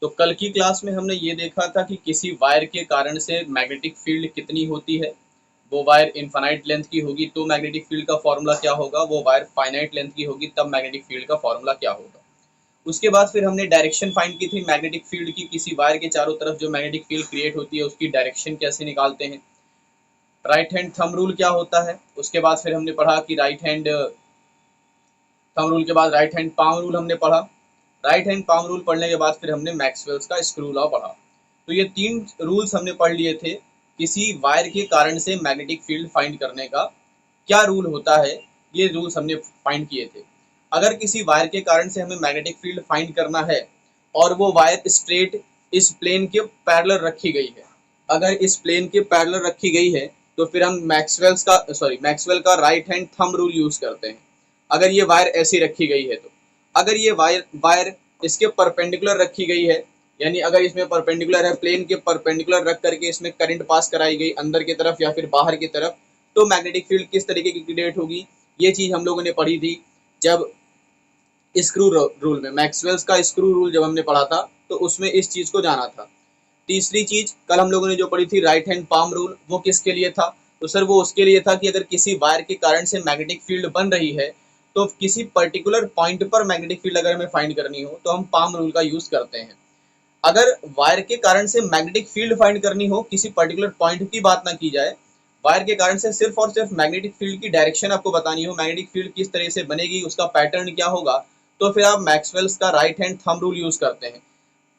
तो कल की क्लास में हमने ये देखा था कि किसी वायर के कारण से मैग्नेटिक फील्ड कितनी होती है। वो वायर इनफाइनाइट लेंथ की होगी तो मैग्नेटिक फील्ड का फॉर्मूला क्या होगा, वो वायर फाइनाइट लेंथ की होगी तब मैग्नेटिक फील्ड का फॉर्मूला क्या होगा। उसके बाद फिर हमने डायरेक्शन फाइंड की थी मैग्नेटिक फील्ड की, किसी वायर के चारों तरफ जो मैग्नेटिक फील्ड क्रिएट होती है उसकी डायरेक्शन कैसे निकालते हैं। राइट हैंड थंब रूल क्या होता है, उसके बाद फिर हमने पढ़ा कि राइट हैंड थंब रूल के बाद राइट हैंड पाम रूल हमने पढ़ा। राइट हैंड पाम रूल पढ़ने के बाद फिर हमने मैक्सवेल्स का स्क्रू लॉ पढ़ा। तो ये 3 रूल्स हमने पढ़ लिए थे। किसी वायर के कारण से मैग्नेटिक फील्ड फाइंड करने का क्या रूल होता है, ये रूल्स हमने फाइंड किए थे। अगर किसी वायर के कारण से हमें मैग्नेटिक फील्ड फाइंड करना है और वो वायर स्ट्रेट इस प्लेन के पैरेलल रखी गई है, अगर इस प्लेन के पैरेलल रखी गई है तो फिर हम मैक्सवेल का right hand thumb rule use करते हैं। अगर ये वायर ऐसी रखी गई है तो अगर ये वायर वायर इसके परपेंडिकुलर रखी गई है, यानी अगर इसमें परपेंडिकुलर है, प्लेन के परपेंडिकुलर रख करके इसमें करंट पास कराई गई अंदर की तरफ या फिर बाहर की तरफ, तो मैग्नेटिक फील्ड किस तरीके की क्रिएट होगी, ये चीज हम लोगों ने पढ़ी थी जब स्क्रू रूल में। मैक्सवेल्स का स्क्रू रूल जब हमने पढ़ा था तो उसमें इस चीज को जाना था। तीसरी चीज कल हम लोगों ने जो पढ़ी थी राइट हैंड पाम रूल, वो किसके लिए था, तो सर वो उसके लिए था कि अगर किसी वायर के कारण से मैग्नेटिक फील्ड बन रही है तो किसी पर्टिकुलर पॉइंट पर मैग्नेटिक फील्ड अगर हमें फाइंड करनी हो तो हम पाम रूल का यूज करते हैं। अगर वायर के कारण से मैग्नेटिक फील्ड फाइंड करनी हो, किसी पर्टिकुलर पॉइंट की बात ना की जाए, वायर के कारण से सिर्फ और सिर्फ मैग्नेटिक फील्ड की डायरेक्शन आपको बतानी हो, मैग्नेटिक फील्ड किस तरह से बनेगी, उसका पैटर्न क्या होगा, तो फिर आप मैक्सवेल्स का right hand thumb rule use करते हैं।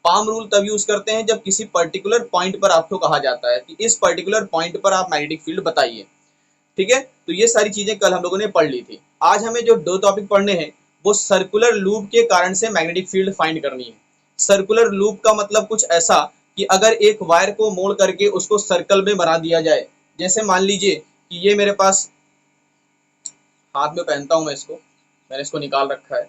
पाम रूल तब यूज करते हैं जब किसी पर्टिकुलर पॉइंट पर आपको कहा जाता है कि इस पर्टिकुलर पॉइंट पर आप मैग्नेटिक फील्ड बताइए। ठीक है, तो ये सारी चीजें कल हम लोगों ने पढ़ ली थी। आज हमें जो 2 टॉपिक पढ़ने हैं वो सर्कुलर लूप के कारण से मैग्नेटिक फील्ड फाइंड करनी है। सर्कुलर लूप का मतलब कुछ ऐसा कि अगर एक वायर को मोड़ करके उसको सर्कल में बना दिया जाए, जैसे मान लीजिए कि ये मेरे पास हाथ में पहनता हूं मैं इसको, मैंने इसको निकाल रखा है,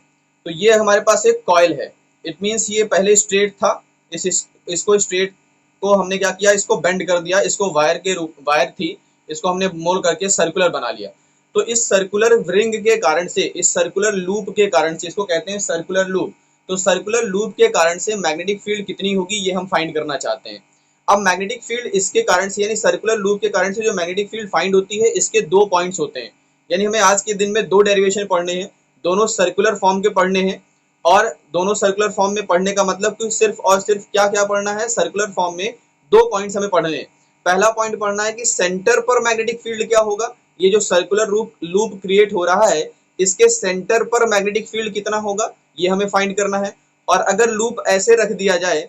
तो ये हमारे पास एक कॉइल है। इट मीन्स ये पहले स्ट्रेट था, इसको स्ट्रेट को हमने क्या किया, इसको बेंड कर दिया, इसको वायर के रूप वायर थी, इसको हमने मोड़ करके सर्कुलर बना लिया। तो इस सर्कुलर रिंग के कारण से, इस सर्कुलर लूप के कारण से, इसको कहते हैं सर्कुलर लूप। तो सर्कुलर लूप के कारण से मैग्नेटिक फील्ड कितनी होगी ये हम फाइंड करना चाहते हैं। अब मैग्नेटिक फील्ड इसके कारण से, यानी सर्कुलर लूप के कारण से जो मैग्नेटिक फील्ड फाइंड होती है, इसके 2 पॉइंट्स होते हैं। यानी हमें आज के दिन में 2 डेरिवेशन पढ़ने हैं, दोनों सर्कुलर फॉर्म के पढ़ने हैं। और दोनों सर्कुलर फॉर्म में पढ़ने का मतलब कि सिर्फ और सिर्फ क्या क्या पढ़ना है, सर्कुलर फॉर्म में 2 पॉइंट्स हमें पढ़ने हैं। पहला पॉइंट पढ़ना है कि सेंटर पर मैग्नेटिक फील्ड क्या होगा, ये जो सर्कुलर लूप क्रिएट हो रहा है इसके सेंटर पर मैग्नेटिक फील्ड कितना होगा, ये हमें फाइंड करना है। और अगर लूप ऐसे रख दिया जाए,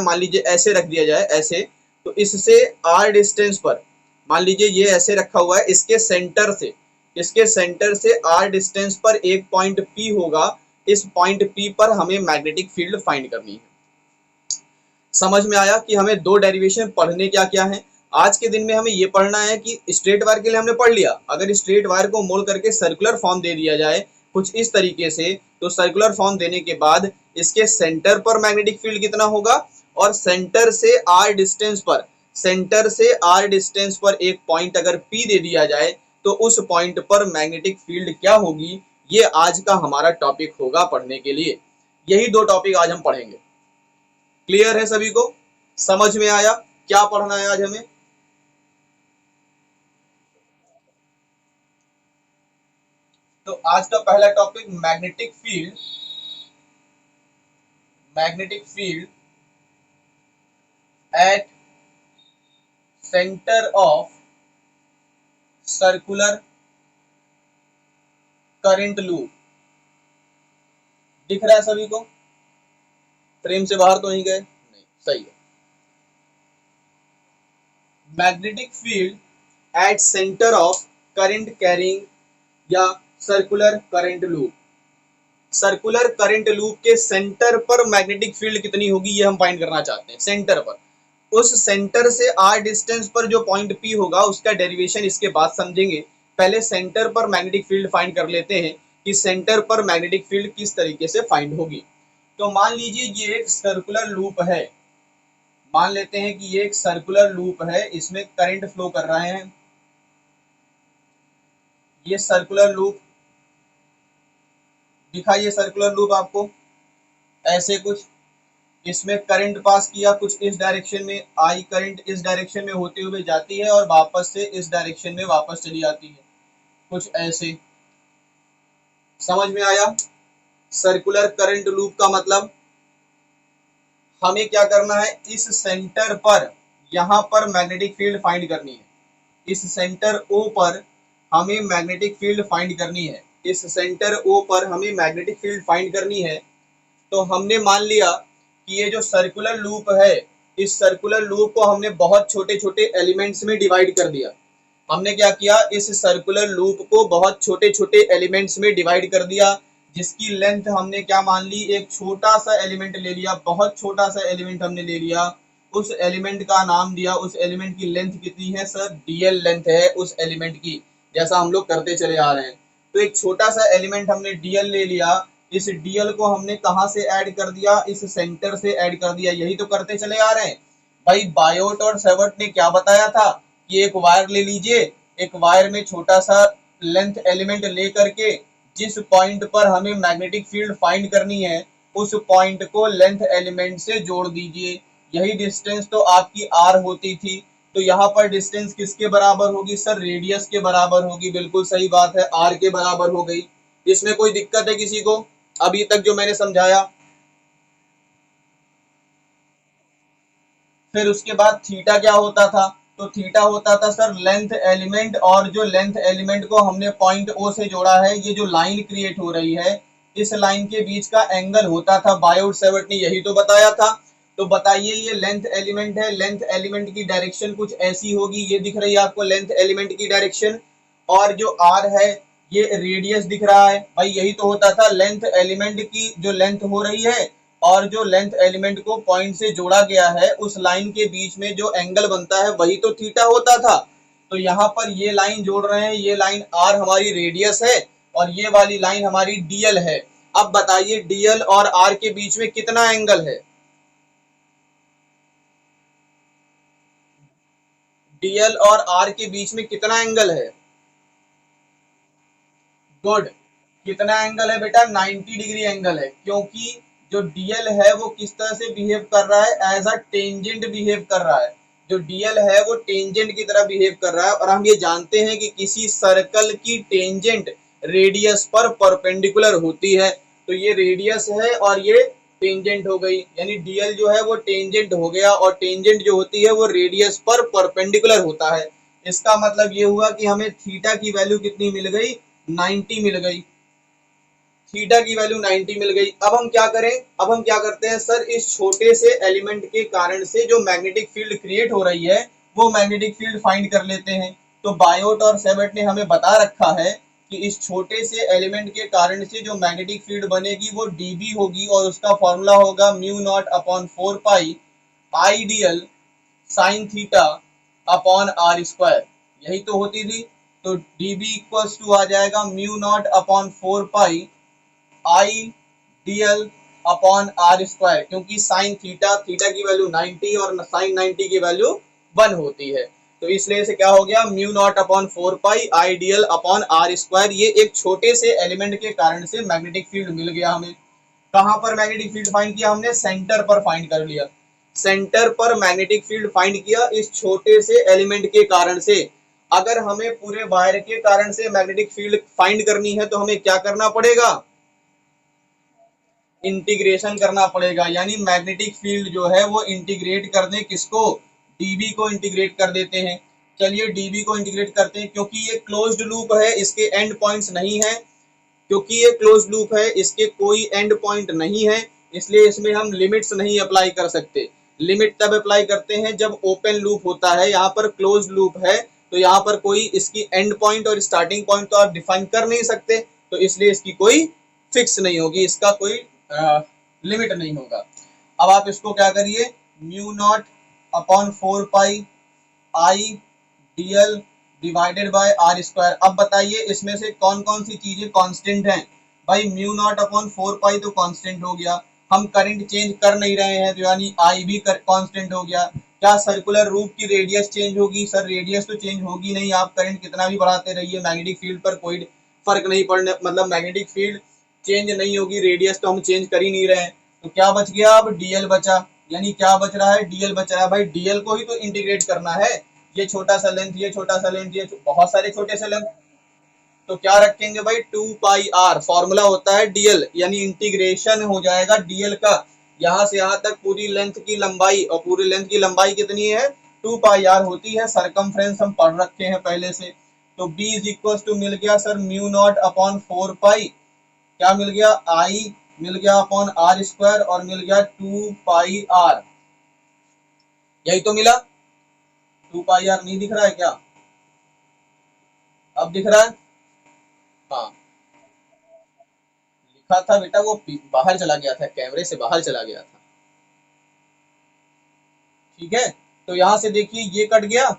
मान लीजिए ऐसे रख दिया जाए, ऐसे, तो इससे आर डिस्टेंस पर, मान लीजिए ये ऐसे रखा हुआ है, इसके सेंटर से आर डिस्टेंस पर एक पॉइंट पी होगा, इस पॉइंट पी पर हमें मैग्नेटिक फील्ड फाइंड करनी है। समझ में आया कि हमें 2 डेरिवेशन पढ़ने क्या क्या है। आज के दिन में हमें ये पढ़ना है कि स्ट्रेट वायर के लिए हमने पढ़ लिया, अगर स्ट्रेट वायर को मोड़ करके सर्कुलर फॉर्म दे दिया जाए कुछ इस तरीके से, तो सर्कुलर फॉर्म देने के बाद इसके सेंटर पर मैग्नेटिक फील्ड कितना होगा, और सेंटर से आर डिस्टेंस पर एक पॉइंट अगर पी दे दिया जाए तो उस पॉइंट पर मैग्नेटिक फील्ड क्या होगी, ये आज का हमारा टॉपिक होगा पढ़ने के लिए। यही 2 टॉपिक आज हम पढ़ेंगे। क्लियर है सभी को, समझ में आया क्या पढ़ना है आज हमें। तो आज का पहला topic magnetic field at centre of circular current loop. दिख रहा है सभी को, फ्रेम से बाहर तो नहीं गए, नहीं, सही है। Magnetic field at centre of current carrying या circular current loop. Circular current loop के सेंटर पर मैग्नेटिक फील्ड कितनी होगी ये हम फाइंड करना चाहते हैं, सेंटर पर। उस सेंटर से आर डिस्टेंस पर जो पॉइंट पी होगा उसका डेरिवेशन इसके बाद समझेंगे। पहले सेंटर पर मैग्नेटिक फील्ड फाइंड कर लेते हैं कि सेंटर पर मैग्नेटिक फील्ड किस तरीके से फाइंड होगी। तो मान लीजिए ये एक सर्कुलर लूप है, मान लेते हैं कि ये एक सर्कुलर लूप है, इसमें करंट फ्लो कर रहे हैं, ये सर्कुलर लूप दिखाइए, सर्कुलर लूप आपको ऐसे कुछ, इसमें करंट पास किया कुछ इस डायरेक्शन में, आई करंट इस डायरेक्शन में होते हुए जाती है और वापस से इस डायरेक्शन में वापस चली आती है, कुछ ऐसे। समझ में आया? सर्कुलर करंट लूप का मतलब हमें क्या करना है, इस सेंटर पर यहाँ पर मैग्नेटिक फील्ड फाइंड करनी है। इस सेंटर ओ पर हमें मैग्नेटिक फील्ड फाइंड करनी है। इस सेंटर ओ पर हमें मैग्नेटिक फील्ड फाइंड करनी है। तो हमने मान लिया कि ये जो सर्कुलर लूप है, इस सर्कुलर लूप को हमने बहुत छोटे छोटे एलिमेंट्स में डिवाइड कर दिया। हमने क्या किया, इस सर्कुलर लूप को बहुत छोटे छोटे एलिमेंट्स में डिवाइड कर दिया, जिसकी लेंथ हमने क्या मान ली, एक छोटा सा एलिमेंट ले लिया, बहुत छोटा सा एलिमेंट हमने ले लिया। उस एलिमेंट का नाम दिया, उस एलिमेंट की लेंथ कितनी है सर, डीएल लेंथ है उस एलिमेंट की, जैसा हम लोग करते चले आ रहे हैं। तो एक छोटा सा एलिमेंट हमने डीएल ले लिया, इस डीएल को हमने कहाँ से ऐड कर दिया, इस सेंटर से ऐड कर दिया। यही तो करते चले आ रहे हैं भाई। बायोट और सेवर्ट ने क्या बताया था कि एक वायर ले लीजिए, एक वायर में छोटा सा लेंथ एलिमेंट ले करके जिस पॉइंट पर हमें मैग्नेटिक फील्ड फाइंड करनी है, उस पॉइंट को लेंथ एलिमेंट से जोड़ दीजिए। यही डिस्टेंस तो आपकी आर होती थी। तो यहाँ पर डिस्टेंस किसके बराबर होगी सर, रेडियस के बराबर होगी। बिल्कुल सही बात है, आर के बराबर हो गई। इसमें कोई दिक्कत है किसी को अभी तक जो मैंने समझाया? फिर उसके बाद थीटा क्या होता था, तो थीटा होता था सर लेंथ एलिमेंट, और जो लेंथ एलिमेंट को हमने पॉइंट ओ से जोड़ा है, ये जो लाइन क्रिएट हो रही है, इस लाइन के बीच का एंगल होता था। बायोट सेवर्ट ने यही तो बताया था। तो बताइए, ये लेंथ एलिमेंट है, लेंथ एलिमेंट की डायरेक्शन कुछ ऐसी होगी, ये दिख रही है आपको लेंथ एलिमेंट की डायरेक्शन, और जो आर है ये रेडियस दिख रहा है। भाई यही तो होता था, लेंथ एलिमेंट की जो लेंथ हो रही है और जो लेंथ एलिमेंट को पॉइंट से जोड़ा गया है, उस लाइन के बीच में जो एंगल बनता है वही तो थीटा होता था। तो यहाँ पर ये लाइन जोड़ रहे हैं, ये लाइन आर हमारी रेडियस है और ये वाली लाइन हमारी डीएल है। अब बताइए डीएल और आर के बीच में कितना एंगल है, डीएल और आर के बीच में कितना एंगल है? गुड। कितना एंगल है बेटा, 90 डिग्री एंगल है, क्योंकि जो डीएल है वो किस तरह से बिहेव कर रहा है, एज अ टेंजेंट बिहेव कर रहा है। जो डीएल है वो टेंजेंट की तरह बिहेव कर रहा है, और हम ये जानते हैं कि किसी सर्कल की टेंजेंट रेडियस पर परपेंडिकुलर होती है। तो ये रेडियस है और ये टेंजेंट हो गई, यानी डीएल जो है वो टेंजेंट हो गया, और टेंजेंट जो होती है वो रेडियस पर परपेंडिकुलर होता है। इसका मतलब ये हुआ कि हमें थीटा की वैल्यू कितनी मिल गई, 90 मिल गई। थीटा की वैल्यू 90 मिल गई। अब हम क्या करें, अब हम क्या करते हैं सर, इस छोटे से एलिमेंट के कारण से जो मैग्नेटिक फील्ड क्रिएट हो रही है, वो मैग्नेटिक फील्ड फाइंड कर लेते हैं। तो बायोट और सेवर्ट ने हमें बता रखा है कि इस छोटे से एलिमेंट के कारण से जो मैग्नेटिक फील्ड बनेगी वो डीबी होगी, और उसका फॉर्मूला होगा mu naught upon 4 pi ideal sine theta upon R square. यही तो होती थी। तो डीबी इक्वल्स टू आ जाएगा mu naught upon 4 pi I DL upon R square, क्योंकि साइन थीटा, थीटा की वैल्यू 90 और साइन 90 की वैल्यू 1 होती है। तो इसलिए से क्या हो गया, mu naught upon 4 pi I DL upon R square. ये एक छोटे से एलिमेंट के कारण से मैग्नेटिक फील्ड मिल गया हमें। कहां पर मैग्नेटिक फील्ड फाइंड किया हमने, सेंटर पर फाइंड कर लिया। सेंटर पर मैग्नेटिक फील्ड फाइंड किया इस छोटे से एलिमेंट के कारण से। अगर हमें पूरे वायर के कारण से मैग्नेटिक फील्ड फाइंड करनी है तो हमें क्या करना पड़ेगा, इंटीग्रेशन करना पड़ेगा। यानी मैग्नेटिक फील्ड जो है वो इंटीग्रेट कर दें किसको, डीबी को इंटीग्रेट कर देते हैं। चलिए डीबी को इंटीग्रेट करते हैं, क्योंकि ये क्लोज्ड लूप है, इसके एंड पॉइंट्स नहीं है। क्योंकि ये क्लोज्ड लूप है, इसके कोई एंड पॉइंट नहीं है, इसलिए इसमें हम लिमिट्स नहीं अप्लाई कर सकते। लिमिट तब अप्लाई करते हैं जब ओपन लूप होता है। यहाँ पर क्लोज्ड लूप है, तो यहाँ पर कोई इसकी एंड पॉइंट और स्टार्टिंग पॉइंट तो आप डिफाइन कर नहीं सकते, तो इसलिए इसकी कोई फिक्स नहीं होगी, इसका कोई लिमिट नहीं होगा। अब आप इसको क्या करिए, mu naught upon 4 pi I DL divided by R square. अब बताइए इसमें से कौन कौन सी चीजें कांस्टेंट हैं। भाई म्यू नॉट अपॉन 4 पाई तो कांस्टेंट हो गया, हम करंट चेंज कर नहीं रहे हैं तो यानी आई भी कांस्टेंट हो गया। क्या सर्कुलर रूप की रेडियस चेंज होगी, सर रेडियस तो चेंज होगी नहीं, आप करंट कितना भी बढ़ाते रहिए मैग्नेटिक फील्ड पर कोई फर्क नहीं पड़ने, मतलब मैग्नेटिक फील्ड चेंज नहीं होगी, रेडियस तो हम चेंज कर ही नहीं रहे हैं। तो क्या बच गया, अब डीएल बचा, यानी क्या बच रहा है, डीएल बच रहा है। भाई डीएल को ही तो इंटीग्रेट करना है, ये छोटा सा लेंथ, ये छोटा सा लेंथ, ये बहुत सारे छोटे से लेंथ, तो क्या रखेंगे भाई, 2 पाई आर, फॉर्मूला होता है डीएल, यानी इंटीग्रेशन हो जाएगा डीएल का, यहां से यहां तक पूरी लेंथ की लंबाई, और पूरी लेंथ की लंबाई कितनी है, 2 पाई आर होती है, सरकमफ्रेंस हम पढ़ रखे हैं पहले से। तो बी इज इक्वल टू मिल गया सर म्यू नॉट अपॉन 4 पाई, क्या मिल गया, आई मिल गया अपॉन आर स्क्वायर, और मिल गया 2 पाई आर, यही तो मिला। 2 पाई आर नहीं दिख रहा है क्या, अब दिख रहा है, हाँ लिखा था बेटा, वो बाहर चला गया था, कैमरे से बाहर चला गया था, ठीक है। तो यहां से देखिए ये कट गया,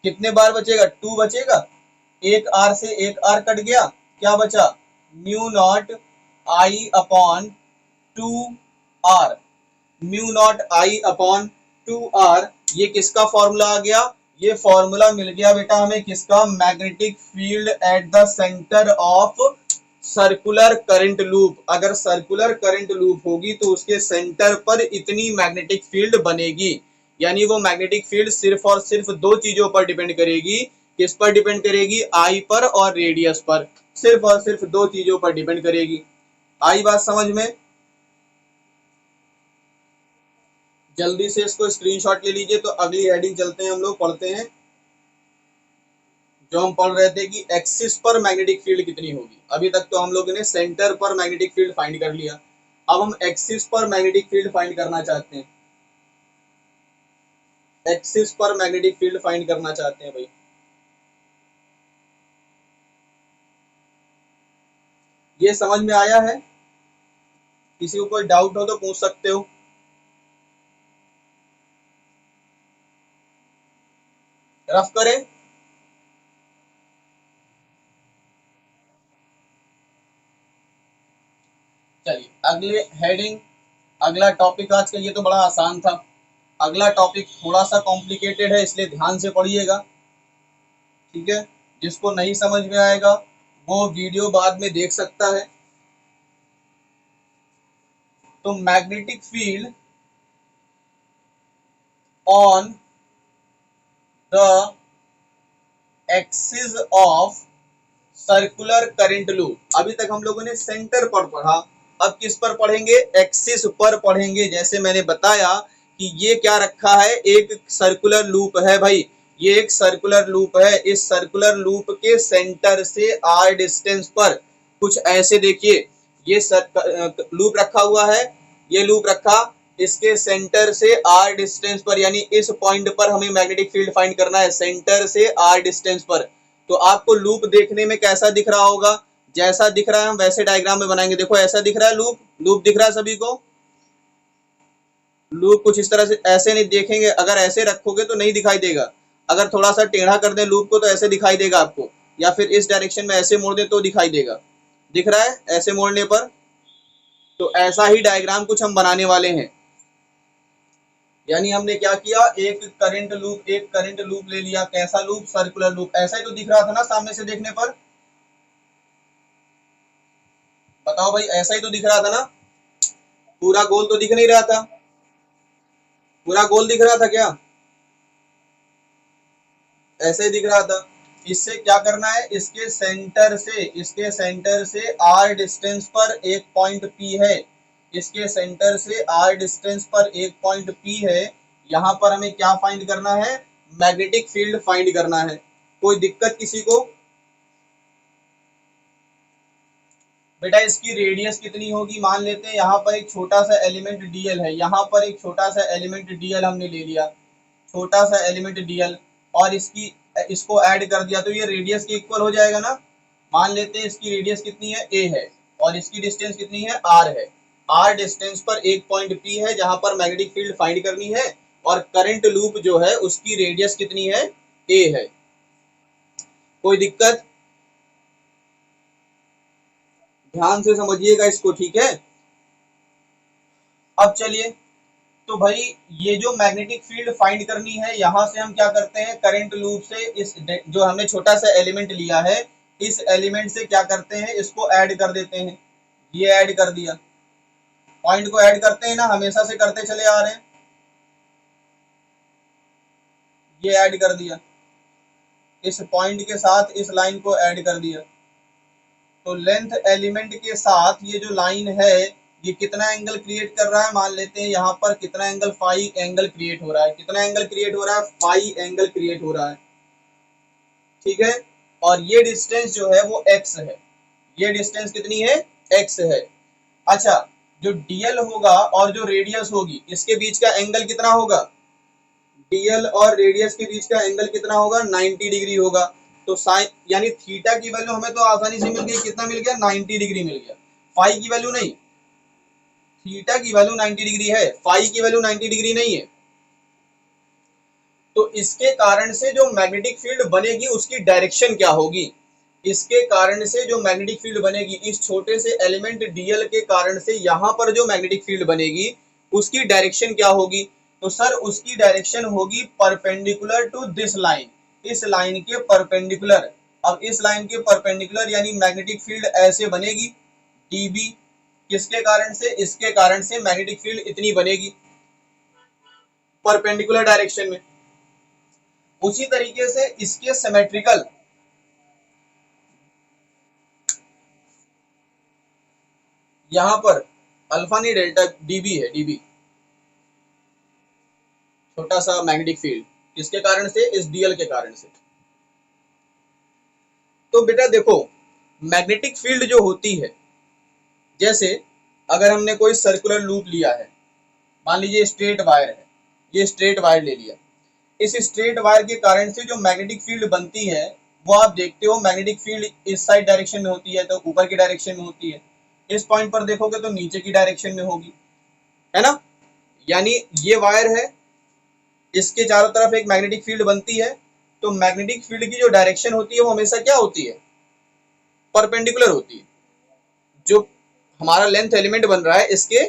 कितने बार बचेगा, 2 बचेगा, एक आर से एक आर कट गया, क्या बचा, mu naught I upon 2 R, mu naught I upon 2 R, ये किसका फॉर्मूला आ गया, ये फॉर्मूला मिल गया बेटा हमें किसका, magnetic field at the centre of circular current loop. अगर सर्कुलर करंट लूप होगी तो उसके सेंटर पर इतनी मैग्नेटिक फील्ड बनेगी, यानी वो मैग्नेटिक फील्ड सिर्फ और सिर्फ दो चीजों पर डिपेंड करेगी, किस पर डिपेंड करेगी, आई पर और रेडियस पर, सिर्फ और सिर्फ दो चीजों पर डिपेंड करेगी। आई बात समझ में, जल्दी से इसको स्क्रीनशॉट ले लीजिए। तो अगली हेडिंग चलते हैं, हम लोग पढ़ते हैं, जो हम पढ़ रहे थे कि एक्सिस पर मैग्नेटिक फील्ड कितनी होगी। अभी तक तो हम लोगों ने सेंटर पर मैग्नेटिक फील्ड फाइंड कर लिया, अब हम एक्सिस पर मैग्नेटिक फील्ड फाइंड करना चाहते हैं, एक्सिस पर मैग्नेटिक फील्ड फाइंड करना चाहते हैं भाई। ये समझ में आया है, किसी को कोई डाउट हो तो पूछ सकते हो, रफ करें। चलिए अगले हेडिंग, अगला टॉपिक आज का, ये तो बड़ा आसान था, अगला टॉपिक थोड़ा सा कॉम्प्लिकेटेड है, इसलिए ध्यान से पढ़िएगा, ठीक है। जिसको नहीं समझ में आएगा वो वीडियो बाद में देख सकता है। तो magnetic field on the axis of circular current loop. अभी तक हम लोगों ने सेंटर पर पढ़ा, अब किस पर पढ़ेंगे, एक्सिस पर पढ़ेंगे। जैसे मैंने बताया कि ये क्या रखा है, एक सर्कुलर लूप है भाई, ये एक सर्कुलर लूप है, इस सर्कुलर लूप के सेंटर से आर डिस्टेंस पर कुछ ऐसे देखिए, ये लूप रखा हुआ है, ये लूप रखा, इसके सेंटर से आर डिस्टेंस पर, यानी इस पॉइंट पर हमें मैग्नेटिक फील्ड फाइंड करना है, सेंटर से आर डिस्टेंस पर। तो आपको लूप देखने में कैसा दिख रहा होगा, जैसा दिख रहा है हम वैसे डायग्राम में बनाएंगे। देखो ऐसा दिख रहा है लूप, लूप दिख रहा है सभी को, लूप कुछ इस तरह से, ऐसे नहीं देखेंगे, अगर ऐसे रखोगे तो नहीं दिखाई देगा, अगर थोड़ा सा टेढ़ा कर दें लूप को तो ऐसे दिखाई देगा आपको, या फिर इस डायरेक्शन में ऐसे मोड़ दें तो दिखाई देगा, दिख रहा है ऐसे मोड़ने पर। तो ऐसा ही डायग्राम कुछ हम बनाने वाले हैं, यानी हमने क्या किया, एक करंट लूप ले लिया, कैसा लूप, सर्कुलर लूप, ऐसा ही तो दिख रहा था ना सामने से देखने पर, बताओ भाई ऐसा ही तो दिख रहा था ना, पूरा गोल तो दिख नहीं रहा था, पूरा गोल दिख रहा था क्या, ऐसे ही दिख रहा था। इससे क्या करना है, इसके सेंटर से आर डिस्टेंस पर एक पॉइंट पी है, इसके सेंटर से आर डिस्टेंस पर एक पॉइंट पी है, यहाँ पर हमें क्या फाइंड करना है, मैग्नेटिक फील्ड फाइंड करना है। कोई दिक्कत किसी को, बेटा इसकी रेडियस कितनी होगी, मान लेते हैं यहाँ पर एक छोटा सा एलिमेंट डीएल है, यहाँ पर एक छोटा सा एलिमेंट डीएल हमने ले लिया, छोटा सा एलिमेंट डीएल, और इसको ऐड कर दिया तो ये रेडियस के इक्वल हो जाएगा ना। मान लेते हैं इसकी रेडियस कितनी है, ए है, और इसकी डिस्टेंस कितनी है, आर है, आर डिस्टेंस पर एक पॉइंट पी है जहां पर मैग्नेटिक फील्ड फाइंड करनी है, और करंट लूप जो है उसकी रेडियस कितनी है, ए है। कोई दिक्कत, ध्यान से समझिएगा इसको, ठीक है। अब चलिए, तो भाई ये जो मैग्नेटिक फील्ड फाइंड करनी है, यहां से हम क्या करते हैं, करंट लूप से इस जो हमने छोटा सा एलिमेंट लिया है, इस एलिमेंट से क्या करते हैं, इसको ऐड कर देते हैं, ये ऐड कर दिया, पॉइंट को ऐड करते हैं ना, हमेशा से करते चले आ रहे हैं। ये ऐड कर दिया, इस पॉइंट के साथ इस लाइन को ऐड कर दिया, तो लेंथ एलिमेंट के साथ ये जो लाइन है ये कितना एंगल क्रिएट कर रहा है, मान लेते हैं यहाँ पर कितना एंगल, फाई एंगल क्रिएट हो रहा है। कितना एंगल क्रिएट हो रहा है, फाई एंगल क्रिएट हो रहा है, ठीक है। और ये डिस्टेंस जो है वो x है, ये डिस्टेंस कितनी है, x है। अच्छा, जो dl होगा और जो रेडियस होगी इसके बीच का एंगल कितना होगा, dl और रेडियस के बीच का एंगल कितना होगा, 90 डिग्री होगा। तो साइन यानी थीटा की वैल्यू हमें तो आसानी से मिल गई, कितना मिल गया, 90 डिग्री मिल गया। फाई की वैल्यू नहीं, थीटा की वैल्यू 90 डिग्री है, फाई की वैल्यू 90 डिग्री नहीं है। तो इसके कारण से जो मैग्नेटिक फील्ड बनेगी उसकी डायरेक्शन क्या होगी, इसके कारण से जो मैग्नेटिक फील्ड बनेगी, इस छोटे से एलिमेंट डीएल के कारण से यहाँ पर जो मैग्नेटिक फील्ड बनेगी उसकी डायरेक्शन क्या होगी, तो सर उसकी डायरेक्शन होगी परपेंडिकुलर टू दिस लाइन, इस लाइन के परपेंडिकुलर। अब इस लाइन के परपेंडिकुलर यानी मैग्नेटिक फील्ड ऐसे बनेगी डीबी, किसके कारण से, इसके कारण से मैग्नेटिक फील्ड इतनी बनेगी परपेंडिकुलर डायरेक्शन में। उसी तरीके से इसके सिमेट्रिकल, यहां पर अल्फा नहीं डेल्टा, डीबी है, डीबी छोटा सा मैग्नेटिक फील्ड, किसके कारण से, इस डीएल के कारण से। तो बेटा देखो, मैग्नेटिक फील्ड जो होती है, जैसे अगर हमने कोई सर्कुलर लूप लिया है, मान लीजिए स्ट्रेट वायर है, ये स्ट्रेट वायर ले लिया, इस स्ट्रेट वायर के कारण से जो मैग्नेटिक फील्ड बनती है वो आप देखते हो मैग्नेटिक फील्ड इस साइड डायरेक्शन में होती है तो ऊपर की डायरेक्शन में होती है, इस पॉइंट पर देखोगे तो नीचे की डायरेक्शन में होगी, है ना। यानी ये वायर है, इसके चारों तरफ एक मैग्नेटिक फील्ड बनती है, तो मैग्नेटिक फील्ड की जो डायरेक्शन होती है वो हमेशा क्या होती है, परपेंडिकुलर होती है। जो हमारा लेंथ एलिमेंट बन रहा है इसके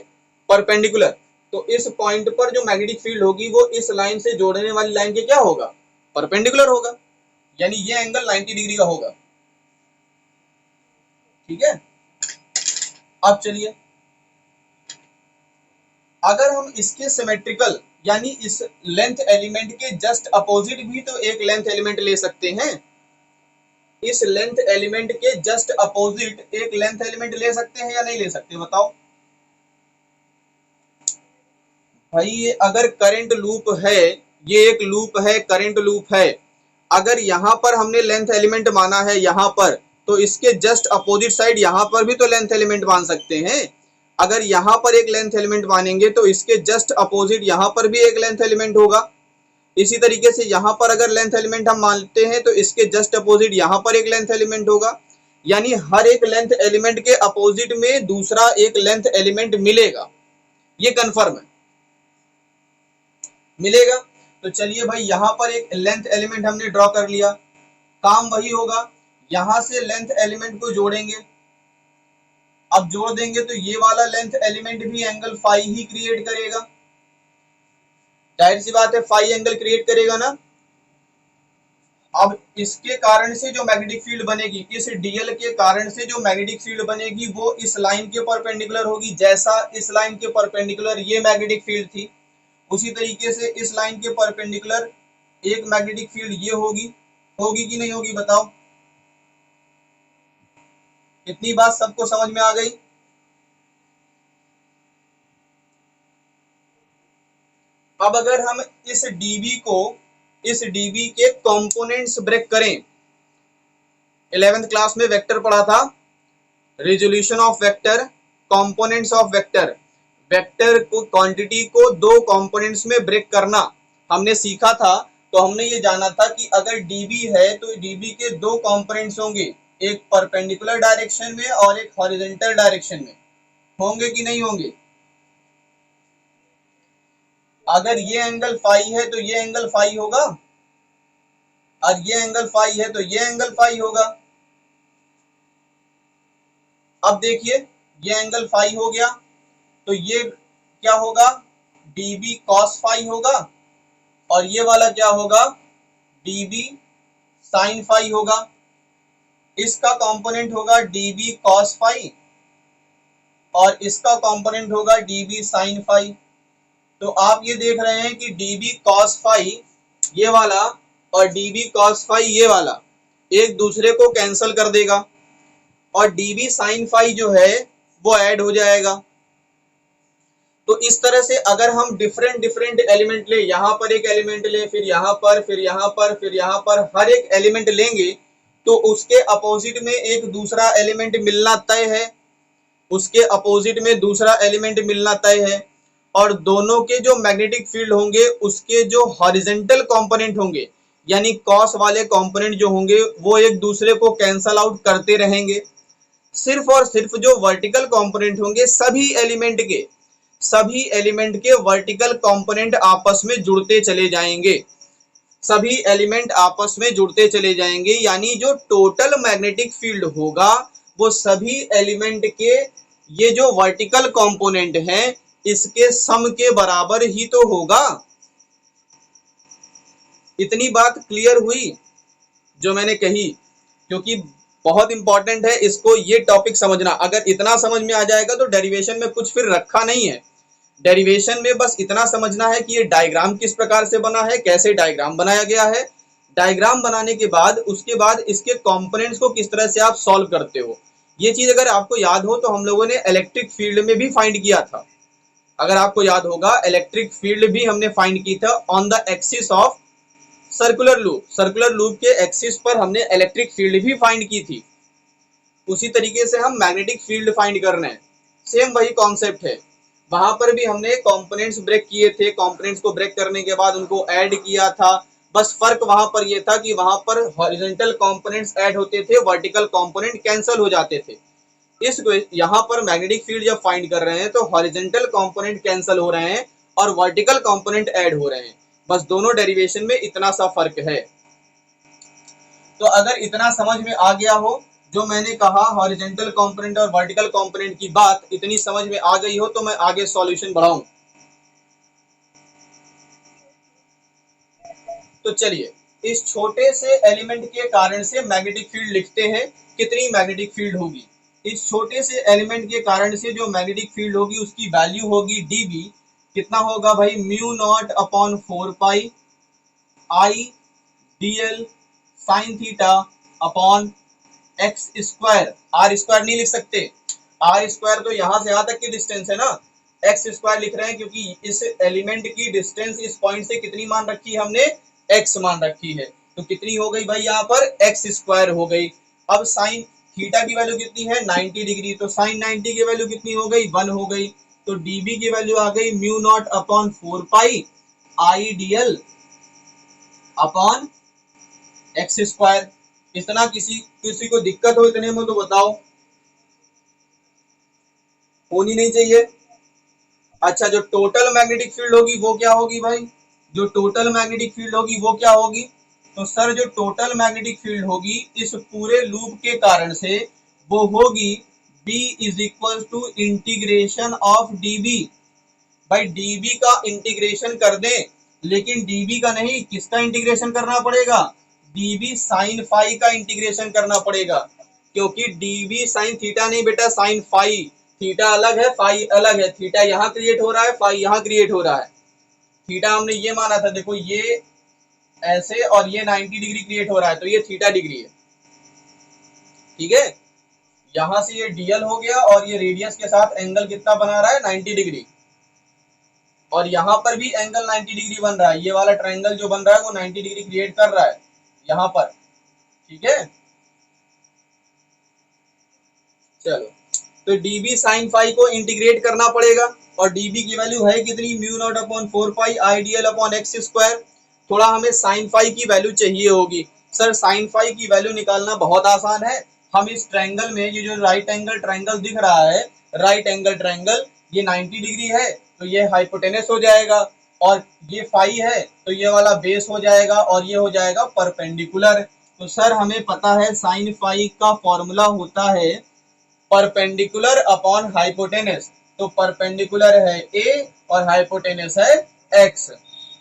परपेंडिकुलर, तो इस पॉइंट पर जो मैग्नेटिक फील्ड होगी वो इस लाइन से जोड़ने वाली लाइन के क्या होगा, परपेंडिकुलर होगा, यानी ये एंगल 90 डिग्री का होगा, ठीक है। अब चलिए, अगर हम इसके सिमेट्रिकल यानी इस लेंथ एलिमेंट के जस्ट अपोजिट भी तो एक लेंथ एलिमेंट ले सकते हैं, इस लेंथ एलिमेंट के जस्ट अपोजिट एक लेंथ एलिमेंट ले सकते हैं या नहीं ले सकते, बताओ भाई। ये अगर करंट लूप है, ये एक लूप है, करंट लूप है, अगर यहाँ पर हमने लेंथ एलिमेंट माना है यहाँ पर, तो इसके जस्ट अपोजिट साइड यहाँ पर भी तो लेंथ एलिमेंट मान सकते हैं। अगर यहाँ पर एक लेंथ एलिमेंट मानेंगे तो इसके जस्ट अपोजिट यहाँ पर भी एक लेंथ एलिमेंट होगा। इसी तरीके से यहाँ पर अगर लेंथ एलिमेंट हम मानते हैं तो इसके जस्ट अपोजिट यहाँ पर एक लेंथ एलिमेंट होगा, यानी हर एक लेंथ एलिमेंट के अपोजिट में दूसरा एक लेंथ एलिमेंट मिलेगा, ये कंफर्म है, मिलेगा। तो चलिए भाई, यहाँ पर एक लेंथ एलिमेंट हमने ड्रॉ कर लिया, काम वही होगा, यहां से लेंथ एलिमेंट को जोड़ेंगे, अब जोड़ देंगे तो ये वाला लेंथ एलिमेंट भी एंगल फाई ही क्रिएट करेगा, जाहिर सी बात है फाई एंगल क्रिएट करेगा ना। अब इसके कारण से जो मैग्नेटिक फील्ड बनेगी, इस डीएल के कारण से जो मैग्नेटिक फील्ड बनेगी वो इस लाइन के परपेंडिकुलर होगी, जैसा इस लाइन के परपेंडिकुलर ये मैग्नेटिक फील्ड थी, उसी तरीके से इस लाइन के परपेंडिकुलर एक मैग्नेटिक फील्ड ये होगी, होगी कि नहीं होगी, बताओ। इतनी बात सबको समझ में आ गई। अब अगर हम इस डीबी के कंपोनेंट्स ब्रेक करें, 11th क्लास में वेक्टर पढ़ा था, resolution of vector, components of vector, vector को क्वांटिटी को दो कंपोनेंट्स में ब्रेक करना हमने सीखा था। तो हमने ये जाना था कि अगर डीबी है तो डीबी के दो कंपोनेंट्स होंगे, एक परपेंडिकुलर डायरेक्शन में और एक हॉरिजॉन्टल डायरेक्शन में, होंगे कि नहीं होंगे। अगर ये एंगल फाई है तो ये एंगल फाई होगा, और ये एंगल फाई है तो ये एंगल फाई होगा। अब देखिए, ये एंगल फाई हो गया तो ये क्या होगा, डीबी कॉस फाई होगा, और ये वाला क्या होगा, डीबी साइन फाई होगा। इसका कंपोनेंट होगा डीबी कॉस फाई और इसका कंपोनेंट होगा dB sin फाई। तो आप ये देख रहे हैं कि dB cos फाई ये वाला और dB cos फाई ये वाला एक दूसरे को कैंसिल कर देगा और dB sin फाई जो है वो ऐड हो जाएगा। तो इस तरह से अगर हम डिफरेंट डिफरेंट एलिमेंट ले, यहाँ पर एक एलिमेंट ले, फिर यहाँ पर, फिर यहाँ पर, फिर यहाँ पर, हर एक एलिमेंट लेंगे तो उसके अपोजिट में एक दूसरा एलिमेंट मिलना तय है, उसके अपोजिट में दूसरा एलिमेंट मिलना तय है, और दोनों के जो मैग्नेटिक फील्ड होंगे उसके जो हॉरिजॉन्टल कंपोनेंट होंगे यानी कॉस वाले कंपोनेंट जो होंगे वो एक दूसरे को कैंसल आउट करते रहेंगे। सिर्फ और सिर्फ जो वर्टिकल कंपोनेंट होंगे सभी एलिमेंट के वर्टिकल कंपोनेंट आपस में जुड़ते चले जाएंगे, सभी एलिमेंट आपस में जुड़ते चले जाएंगे, यानी जो टोटल मैग्नेटिक फील्ड होगा वो सभी एलिमेंट के ये जो वर्टिकल कंपोनेंट हैं इसके सम के बराबर ही तो होगा। इतनी बात क्लियर हुई जो मैंने कही, क्योंकि बहुत इंपॉर्टेंट है इसको ये टॉपिक समझना। अगर इतना समझ में आ जाएगा तो डेरिवेशन में कुछ फिर रखा नहीं है। डेरिवेशन में बस इतना समझना है कि ये डायग्राम किस प्रकार से बना है, कैसे डायग्राम बनाया गया है, डायग्राम बनाने के बाद उसके बाद इसके कंपोनेंट्स को किस तरह से आप सॉल्व करते हो। ये चीज अगर आपको याद हो तो हम लोगों ने इलेक्ट्रिक फील्ड में भी फाइंड किया था। अगर आपको याद होगा इलेक्ट्रिक फील्ड भी हमने फाइंड की था on the axis of circular loop के एक्सिस पर हमने इलेक्ट्रिक फील्ड भी फाइंड की थी। उसी तरीके से हम मैग्नेटिक फील्ड फाइंड कर रहे हैं, सेम वही कॉन्सेप्ट है। वहां पर भी हमने कंपोनेंट्स ब्रेक किए थे, कंपोनेंट्स को ब्रेक करने के बाद उनको ऐड किया था। बस फर्क वहां पर यह था कि वहां पर हॉरिजॉन्टल कंपोनेंट्स ऐड होते थे, वर्टिकल कंपोनेंट कैंसिल हो जाते थे। इस यहाँ पर मैग्नेटिक फील्ड जब फाइंड कर रहे हैं तो हॉरिजॉन्टल कंपोनेंट कैंसिल हो रहे हैं और वर्टिकल कंपोनेंट ऐड हो रहे हैं। बस दोनों डेरिवेशन में इतना सा फर्क है। तो अगर इतना समझ में आ गया हो, जो मैंने कहा हॉरिजॉन्टल कंपोनेंट और वर्टिकल कंपोनेंट की बात इतनी समझ में आ गई हो, तो मैं आगे सॉल्यूशन बढ़ाऊं। तो चलिए इस छोटे से एलिमेंट के कारण से मैग्नेटिक फील्ड लिखते हैं। कितनी मैग्नेटिक फील्ड होगी? इस छोटे से एलिमेंट के कारण से जो मैग्नेटिक फील्ड होगी उसकी वैल्यू होगी dB। कितना होगा भाई? Mu naught upon 4 pi I dl sine theta upon X square. R square नहीं लिख सकते, आर स्क्वायर तो यहाँ से यहाँ तक की डिस्टेंस है ना, एक्स स्क्वायर लिख रहे हैं क्योंकि इस एलिमेंट की डिस्टेंस इस पॉइंट से कितनी मान रखी है हमने? एक्स मान रखी है। तो कितनी हो गई भाई? यहाँ पर एक्स स्क्वायर हो गई। अब साइन थीटा की वैल्यू कितनी है? 90 डिग्री। तो साइन 90 की वैल्यू कितनी हो गई? 1 हो गई। तो dB की वैल्यू आ गई mu naught upon 4 pi I dl upon X square. इतना किसी को दिक्कत हो इतने में तो बताओ, होनी नहीं चाहिए। अच्छा, जो टोटल मैग्नेटिक फील्ड होगी वो क्या होगी भाई? जो टोटल मैग्नेटिक फील्ड होगी वो क्या होगी? तो सर जो टोटल मैग्नेटिक फील्ड होगी इस पूरे लूप के कारण से वो होगी B is equal to integration of dB। भाई dB का इंटीग्रेशन कर दें, लेकिन dB का नहीं, किसका इंटीग्रेशन करना पड़ेगा? dB साइन फाई का इंटीग्रेशन करना पड़ेगा, क्योंकि dB साइन थीटा नहीं बेटा, साइन फाई। थीटा अलग है, फाई अलग है। थीटा यहाँ क्रिएट हो रहा है, फाई यहाँ क्रिएट हो रहा है। थीटा हमने ये माना था, देखो ये ऐसे और ये 90 डिग्री क्रिएट हो रहा है, तो ये थीटा डिग्री है। ठीक है, यहां से ये dl हो गया और ये रेडियस के साथ एंगल कितना बना रहा है? 90 डिग्री। और यहाँ पर भी एंगल 90 डिग्री बन रहा है। ये वाला ट्रायंगल जो बन रहा है वो 90 डिग्री क्रिएट कर रहा है यहाँ पर। ठीक है, चलो तो dB साइन फाई को इंटीग्रेट करना पड़ेगा और dB की वैल्यू है कितनी? Mu naught upon 4 pi I dl upon X square. थोड़ा हमें साइन फाई की वैल्यू चाहिए होगी। सर साइन फाई की वैल्यू निकालना बहुत आसान है। हम इस ट्रायंगल में ये जो राइट एंगल ट्रायंगल दिख रहा है, राइट एंगल ट्रायंगल, ये 90 डिग्री है तो ये हाइपोटेनस हो जाएगा, और ये फाई है तो ये वाला बेस हो जाएगा और ये हो जाएगा परपेंडिकुलर। तो सर हमें पता है साइन फाई का फॉर्मूला होता है परपेंडिकुलर अपॉन हाइपोटेनस। तो परपेंडिकुलर है a और हाइपोटेनस है x,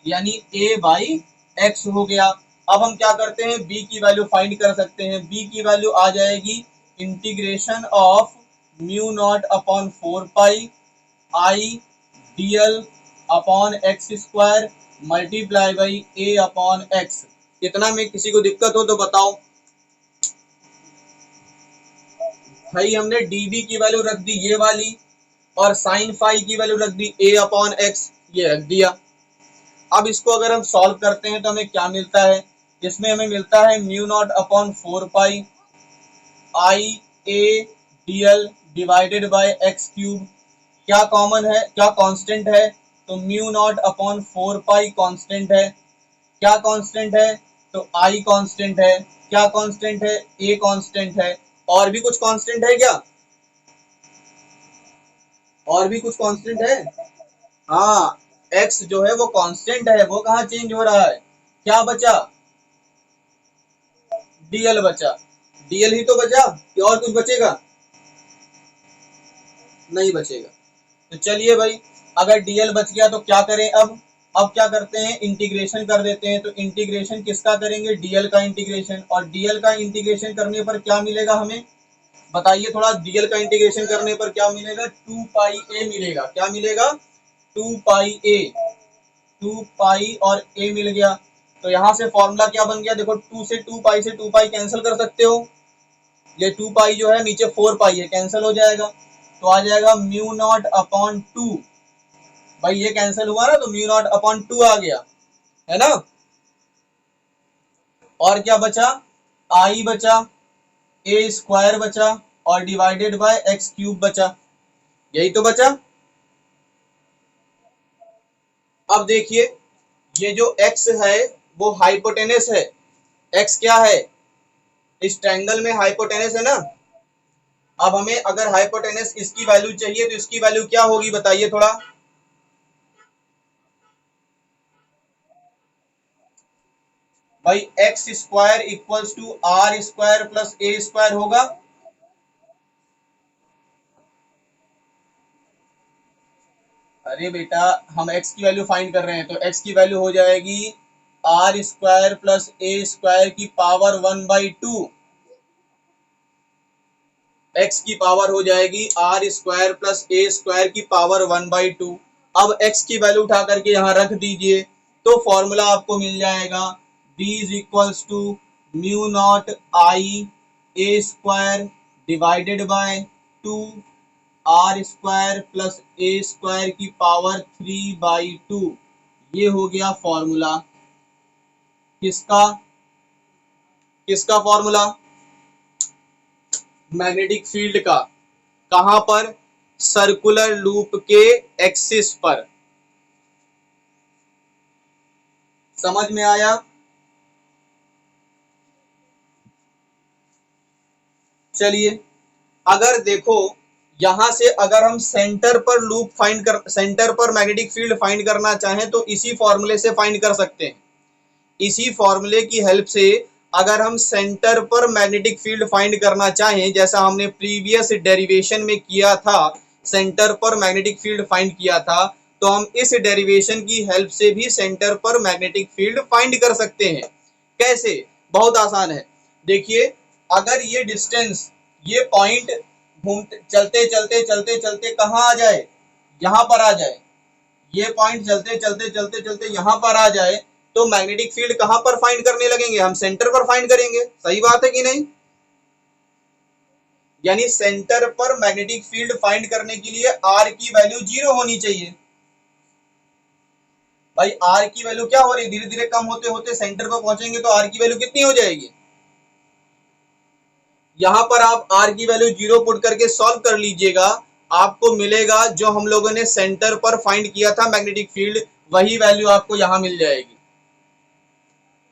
यानी a बाई x हो गया। अब हम क्या करते हैं? b की वैल्यू फाइंड कर सकते हैं। b की वैल्यू आ जाएगी integration of mu naught upon 4 pi I dl upon X square multiply by a upon x. इतना में किसी को दिक्कत हो तो बताओ। भाई हमने dv की वैल्यू रख दी ये वाली और साइन फाई की वैल्यू रख दी a अपॉन एक्स, ये रख दिया। अब इसको अगर हम सॉल्व करते हैं तो हमें क्या मिलता है, इसमें हमें मिलता है mu naught upon 4 pi I A dl divided by x cube. क्या कॉमन है, क्या कांस्टेंट है, तो म्यू नॉट अपॉन 4 पाई कांस्टेंट है। क्या कांस्टेंट है, तो आई कांस्टेंट है। क्या कांस्टेंट है, ए कांस्टेंट है। और भी कुछ कांस्टेंट है क्या, और भी कुछ कांस्टेंट है। हाँ, एक्स जो है वो कांस्टेंट है, वो कहाँ चेंज हो रहा है। क्या बचा, डीएल बचा। डीएल ही तो बचा कि और कुछ बचेगा, नहीं बचेगा। तो चलिए भाई, अगर डीएल बच गया तो क्या करें अब क्या करते हैं, इंटीग्रेशन कर देते हैं। तो इंटीग्रेशन किसका करेंगे, डीएल का इंटीग्रेशन। और डीएल का इंटीग्रेशन करने पर क्या मिलेगा हमें, बताइए थोड़ा। डीएल का इंटीग्रेशन करने पर क्या मिलेगा, 2 पाई ए मिलेगा। क्या मिलेगा, 2 पाई ए। 2 पाई और ए मिल गया। तो यहाँ से फॉर्मूला क्या बन गया, देखो 2 से 2 पाई कैंसिल कर सकते हो। ये 2 पाई जो है नीचे 4 पाई है, कैंसिल हो जाएगा। तो आ जाएगा म्यू नॉट अपॉन 2। भाई ये कैंसिल हुआ ना, तो म्यू नॉट अपॉन 2 आ गया, है ना। और क्या बचा, आई बचा, ए स्क्वायर बचा और डिवाइडेड बाय एक्स क्यूब बचा। यही तो बचा। अब देखिए, ये जो x है वो हाइपोटेनस है। x क्या है, इस ट्रायंगल में हाइपोटेनस है ना। अब हमें अगर हाइपोटेनस इसकी वैल्यू चाहिए तो इसकी वैल्यू क्या होगी, बताइए थोड़ा। भाई X square equals to R square plus A square होगा। अरे बेटा, हम x की वैल्यू फाइंड कर रहे हैं, तो x की वैल्यू हो जाएगी R square plus A square की पावर 1/2। x की पावर हो जाएगी R square plus A square की पावर 1/2। अब x की वैल्यू उठा करके यहाँ रख दीजिए, तो फॉर्मूला आपको मिल जाएगा b is equals to mu naught I A square divided by 2 R square plus A square की पावर 3/2। ये हो गया फॉर्मूला किसका, किसका फॉर्मूला, मैग्नेटिक फील्ड का। कहां पर, सर्कुलर लूप के एक्सिस पर। समझ में आया। चलिए, अगर देखो यहां से अगर हम सेंटर पर लूप फाइंड कर, सेंटर पर मैग्नेटिक फील्ड फाइंड करना चाहें तो इसी फॉर्मूले से फाइंड कर सकते हैं। इसी फॉर्मूले की हेल्प से अगर हम सेंटर पर मैग्नेटिक फील्ड फाइंड करना चाहें, जैसा हमने प्रीवियस डेरिवेशन में किया था, सेंटर पर मैग्नेटिक फील्ड फाइंड किया था, तो हम इस डेरिवेशन की हेल्प से भी सेंटर पर मैग्नेटिक फील्ड फाइंड कर सकते हैं। कैसे, बहुत आसान है। देखिए, अगर ये डिस्टेंस, ये पॉइंट घूमते चलते चलते चलते चलते कहाँ आ जाए, यहाँ पर आ जाए, ये पॉइंट चलते चलते चलते चलते यहाँ पर आ जाए, तो मैग्नेटिक फील्ड कहां पर फाइंड करने लगेंगे, हम सेंटर पर फाइंड करेंगे। सही बात है कि नहीं। यानी सेंटर पर मैग्नेटिक फील्ड फाइंड करने के लिए आर की वैल्यू 0 होनी चाहिए। भाई आर की वैल्यू क्या हो रही है, धीरे धीरे कम होते होते सेंटर पर पहुंचेंगे तो आर की वैल्यू कितनी हो जाएगी। यहां पर आप आर की वैल्यू 0 पुट करके सॉल्व कर लीजिएगा, आपको मिलेगा जो हम लोगों ने सेंटर पर फाइंड किया था मैग्नेटिक फील्ड, वही वैल्यू आपको यहां मिल जाएगी।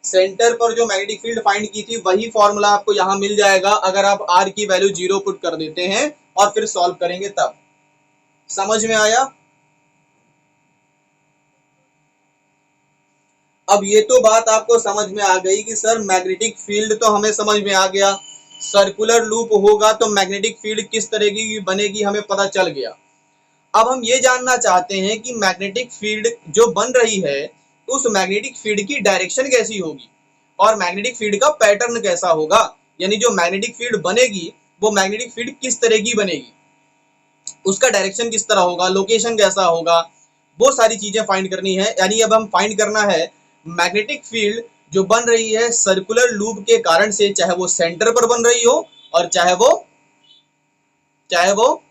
सेंटर पर जो मैग्नेटिक फील्ड फाइंड की थी वही फॉर्मूला आपको यहां मिल जाएगा, अगर आप आर की वैल्यू 0 पुट कर देते हैं और फिर सॉल्व करेंगे तब। समझ में आया। अब ये तो बात आपको समझ में आ गई कि सर मैग्नेटिक फील्ड तो हमें समझ में आ गया, सर्कुलर लूप होगा तो मैग्नेटिक फील्ड किस तरह की बनेगी हमें पता चल गया। अब हम ये जानना चाहते हैं कि मैग्नेटिक फील्ड जो बन रही है, उस मैग्नेटिक फील्ड की डायरेक्शन कैसी होगी और मैग्नेटिक फील्ड का पैटर्न कैसा होगा। यानी जो मैग्नेटिक फील्ड बनेगी वो मैग्नेटिक फील्ड किस तरह की बनेगी। उसका डायरेक्शन किस तरह होगा, लोकेशन कैसा होगा, वो सारी चीजें फाइंड करनी है। यानी अब हम फाइंड करना है मैग्नेटिक फील्ड जो बन रही है सर्कुलर लूप के कारण से, चाहे वो सेंटर पर बन रही हो और चाहे वो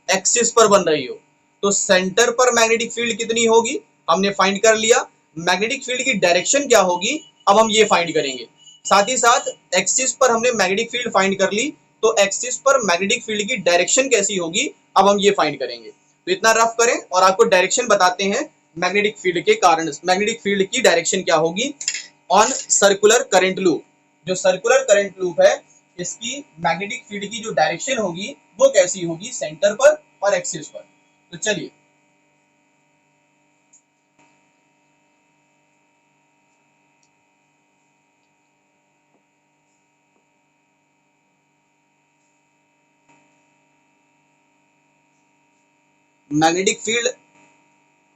एक्सिस पर बन रही हो। तो सेंटर पर मैग्नेटिक फील्ड कितनी होगी हमने फाइंड कर लिया, मैग्नेटिक फील्ड की डायरेक्शन क्या होगी अब हम ये फाइंड करेंगे। साथ ही साथ एक्सिस पर हमने मैग्नेटिक फील्ड फाइंड कर ली, तो एक्सिस पर मैग्नेटिक फील्ड की डायरेक्शन कैसी होगी अब हम ये फाइंड करेंगे। तो इतना रफ करें और आपको डायरेक्शन बताते हैं मैग्नेटिक फील्ड के कारण मैग्नेटिक फील्ड की डायरेक्शन क्या होगी ऑन सर्कुलर करंट लूप। जो सर्कुलर करंट लूप है इसकी मैग्नेटिक फील्ड की जो डायरेक्शन होगी वो कैसी होगी सेंटर पर और एक्सिस पर। तो चलिए मैग्नेटिक फील्ड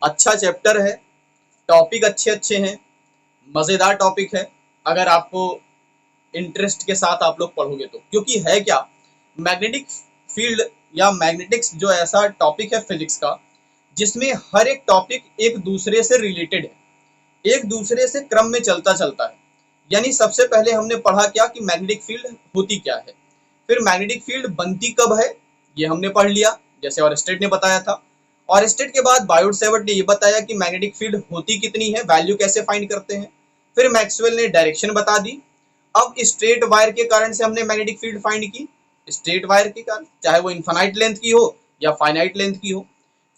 अच्छा चैप्टर है, टॉपिक अच्छे अच्छे हैं, मजेदार टॉपिक है अगर आपको इंटरेस्ट के साथ आप लोग पढ़ोगे तो। क्योंकि है क्या, मैग्नेटिक फील्ड या मैग्नेटिक्स जो ऐसा टॉपिक है फिजिक्स का जिसमें हर एक टॉपिक एक दूसरे से रिलेटेड है, एक दूसरे से क्रम में चलता चलता है। यानी सबसे पहले हमने पढ़ा क्या कि मैग्नेटिक फील्ड होती क्या है, फिर मैग्नेटिक फील्ड बनती कब है ये हमने पढ़ लिया जैसे ऑरस्टेड ने बताया था। ऑरस्टेड के बाद बायोट सेवर्ट ने ये बताया कि मैग्नेटिक फील्ड होती कितनी है, वैल्यू कैसे फाइंड करते हैं। फिर मैक्सवेल ने डायरेक्शन बता दी। अब स्ट्रेट वायर के कारण से हमने मैग्नेटिक फील्ड फाइंड की, स्ट्रेट वायर के कारण चाहे वो इनफाइनाइट लेंथ की हो या फाइनाइट लेंथ की हो।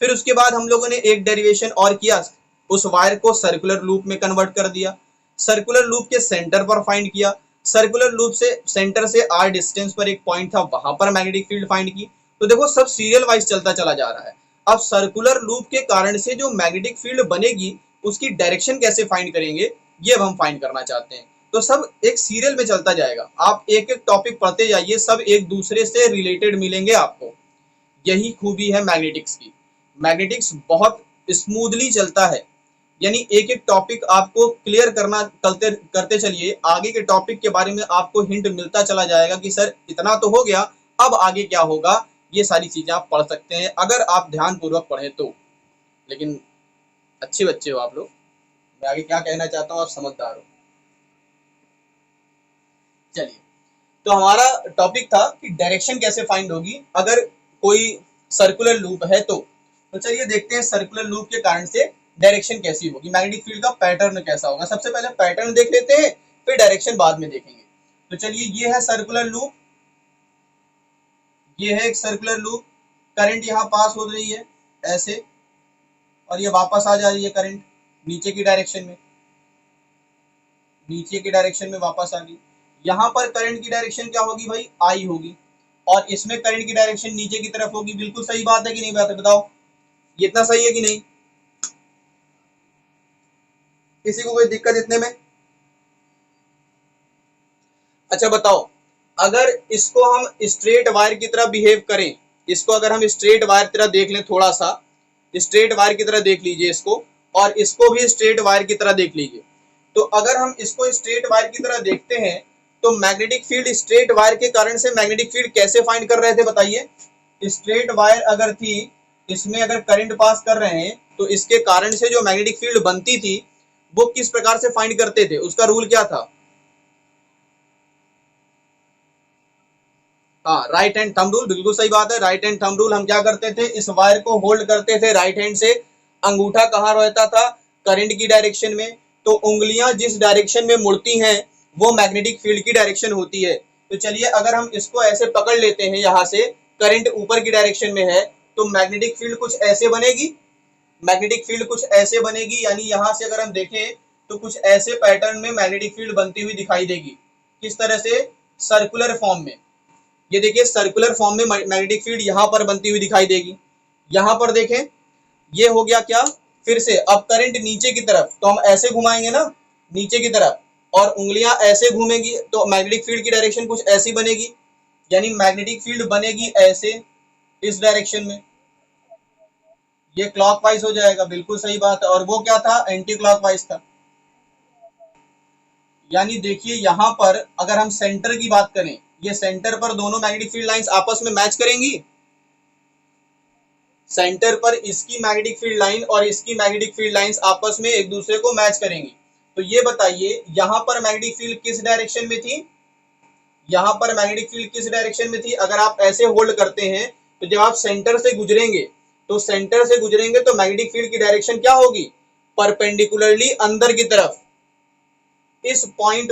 फिर उसके बाद हम लोगों ने एक डेरिवेशन और किया, उस वायर को सर्कुलर लूप में कन्वर्ट कर दिया, सर्कुलर लूप के सेंटर पर फाइंड किया, सर्कुलर लूप से सेंटर से आर डिस्टेंस पर एक पॉइंट था वहां पर मैग्नेटिक फील्ड फाइंड की। तो देखो सब सीरियल वाइज चलता चला जा रहा है। अब सर्कुलर लूप के कारण से जो मैग्नेटिक फील्ड बनेगी उसकी डायरेक्शन कैसे फाइंड करेंगे ये अब हम फाइंड करना चाहते हैं। तो सब एक सीरियल में चलता जाएगा, आप एक एक टॉपिक पढ़ते जाइए, सब एक दूसरे से रिलेटेड मिलेंगे आपको। यही खूबी है मैग्नेटिक्स की, मैग्नेटिक्स बहुत स्मूथली चलता है। यानी एक एक टॉपिक आपको क्लियर करना करते करते चलिए, आगे के टॉपिक के बारे में आपको हिंट मिलता चला जाएगा कि सर इतना तो हो गया, अब आगे क्या होगा, ये सारी चीजें आप पढ़ सकते हैं अगर आप ध्यान पूर्वक पढ़े तो। लेकिन अच्छे बच्चे हो आप लोग, मैं आगे क्या कहना चाहता हूँ आप समझदार हो। चलिए, तो हमारा टॉपिक था कि डायरेक्शन कैसे फाइंड होगी अगर कोई सर्कुलर लूप है तो चलिए देखते हैं सर्कुलर लूप के कारण से डायरेक्शन कैसी होगी, मैग्नेटिक फील्ड का पैटर्न कैसा होगा। सबसे पहले पैटर्न देख लेते हैं फिर डायरेक्शन बाद में देखेंगे। तो चलिए ये है सर्कुलर लूप, ये है एक सर्कुलर लूप, करंट यहाँ पास हो रही है ऐसे और ये वापस आ जा रही है करंट नीचे की डायरेक्शन में, नीचे की डायरेक्शन में वापस आ गई। यहाँ पर करंट की डायरेक्शन क्या होगी भाई, आई होगी, और इसमें करंट की डायरेक्शन नीचे की तरफ होगी। बिल्कुल सही बात है कि नहीं बात है, बताओ ये इतना सही है कि नहीं, किसी को कोई दिक्कत इतने में। अच्छा बताओ, अगर इसको हम स्ट्रेट वायर की तरह बिहेव करें, इसको अगर हम स्ट्रेट वायर की तरह देख लें, थोड़ा सा स्ट्रेट वायर की तरह देख लीजिए इसको, और इसको भी स्ट्रेट वायर की तरह देख लीजिए। तो अगर हम इसको स्ट्रेट वायर की तरह देखते हैं तो मैग्नेटिक फील्ड स्ट्रेट वायर के कारण से मैग्नेटिक फील्ड कैसे फाइंड कर रहे थे बताइए। स्ट्रेट वायर अगर थी, इसमें अगर करंट पास कर रहे हैं तो इसके कारण से जो मैग्नेटिक फील्ड बनती थी वो किस प्रकार से फाइंड करते थे, उसका रूल क्या था। हाँ, राइट हैंड थंब रूल, बिल्कुल सही बात है। राइट हैंड थंब रूल, हम क्या करते थे, इस वायर को होल्ड करते थे राइट हैंड से, अंगूठा कहाँ रहता था, करंट की डायरेक्शन में। तो उंगलियां जिस डायरेक्शन में मुड़ती हैं वो मैग्नेटिक फील्ड की डायरेक्शन होती है। तो चलिए अगर हम इसको ऐसे पकड़ लेते हैं, यहाँ से करंट ऊपर की डायरेक्शन में है तो मैग्नेटिक फील्ड कुछ ऐसे बनेगी, मैग्नेटिक फील्ड कुछ ऐसे बनेगी। यानी यहाँ से अगर हम देखें तो कुछ ऐसे पैटर्न में मैग्नेटिक फील्ड बनती हुई दिखाई देगी। किस तरह से, सर्कुलर फॉर्म में। ये देखिए सर्कुलर फॉर्म में मैग्नेटिक फील्ड यहाँ पर बनती हुई दिखाई देगी। यहाँ पर देखें, ये हो गया क्या, फिर से अब करंट नीचे की तरफ तो हम ऐसे घुमाएंगे ना नीचे की तरफ, और उंगलियां ऐसे घूमेगी तो मैग्नेटिक फील्ड की डायरेक्शन कुछ ऐसी बनेगी। यानी मैग्नेटिक फील्ड बनेगी ऐसे, इस डायरेक्शन में, ये क्लॉकवाइज हो जाएगा, बिल्कुल सही बात है। और वो क्या था, एंटी क्लॉकवाइज था। यानी देखिए यहाँ पर अगर हम सेंटर की बात करें, ये सेंटर पर दोनों मैग्नेटिक फील्ड लाइंस आपस में मैच करेंगी, सेंटर पर इसकी मैग्नेटिक फील्ड लाइन और इसकी मैग्नेटिक फील्ड लाइंस आपस में एक दूसरे को मैच करेंगी। तो ये बताइए यहाँ पर मैग्नेटिक फील्ड किस डायरेक्शन में थी, यहाँ पर मैग्नेटिक फील्ड किस डायरेक्शन में थी। अगर आप ऐसे होल्ड करते हैं तो जब आप सेंटर से गुजरेंगे तो मैग्नेटिक फील्ड की डायरेक्शन क्या होगी, परपेंडिकुलरली अंदर की तरफ। इस पॉइंट